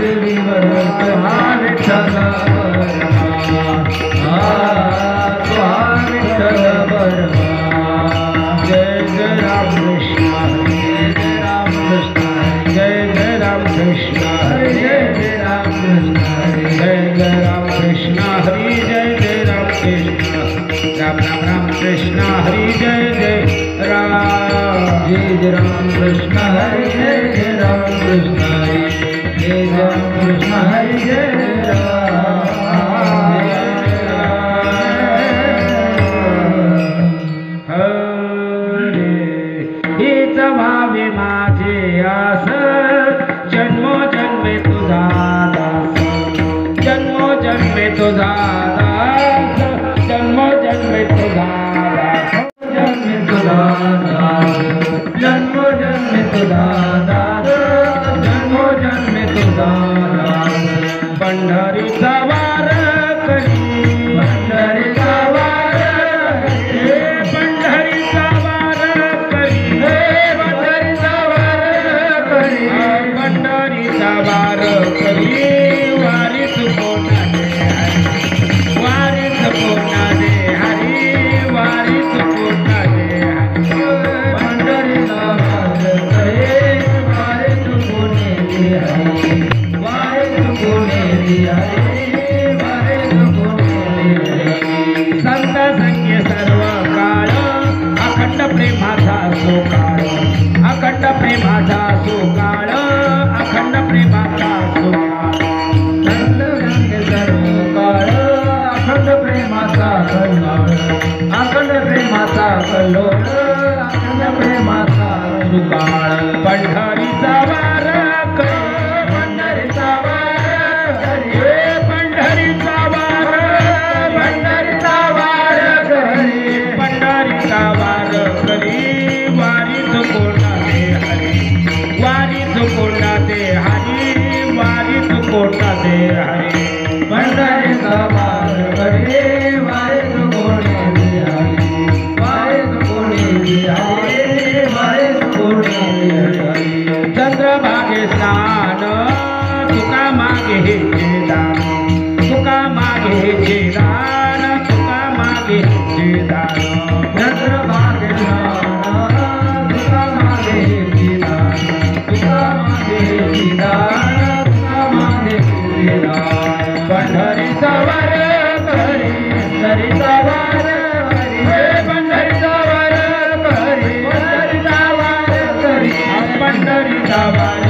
माधवीवर तुहा विठ्ठल बरमा तुहा विठ्ठल बरमा जय जय राम कृष्ण जय जय राम कृष्ण जय जय राम कृष्ण हरे जय जय राम कृष्ण जय जय राम कृष्ण हरि जय जय राम कृष्ण राम राम राम कृष्ण हरि जय जय राम कृष्ण हरि जय जय राम कृष्ण हरि जय राम कृष्ण हरि जय हीच व्हावे माझे आस जन्मोजन्मे तुझा दास जन्मोजन्मे तुझा दास जन्मोजन्मे तुझा दास जन्मे तुझा दास जन्मोजन्मे तुझा दास जन्मोजन्मे तुझा दास पंढरीचा वार करी पंढरीचा वार करी पंढरीचा वार करी पंढरीचा वार करी पंढरीचा वार करी वारीत कोणाने वारीत कोणाने हरी वारीत कोणाने पंढरीचा वार करे वारीत कोणाने हरी वारीत कोणाने हरी वारीत कोणाने संत संगे सर्व काळ अखंड प्रेमाचा सुकाळ अखंड प्रेमाचा सुकाळ अखंड प्रेमाचा सुकाळ संत संगे सर्व काळ अखंड प्रेमाचा कल्लोळ अखंड प्रेमाचा कल्लोळ अखंड प्रेमाचा सुकाळ पंढरीचा वार करे पंढरीचा वार करे पंढरीचा वार पंढरीचा वार करे पंढरीचा वार करे वारीत कोणाने हरी वारीत कोणाने हरी वारीत कोणाने हरी पंढरीचा वार करे वारीत कोणाने हरी वारीत कोणाने हरी वारीत कोणाने हरी चंद्रभागे स्नान तुका मागे हे दान तुका मागे हे दान तुका मागे हे दान चंद्रभागे स्नान तुका मागे हे दान तुका मागे हे दान तुका मागे हे दान पंढरीचा वार करी पंढरीचा वार करी पंढरीचा वार करी पंढरीचा वार करी पंढरीचा वार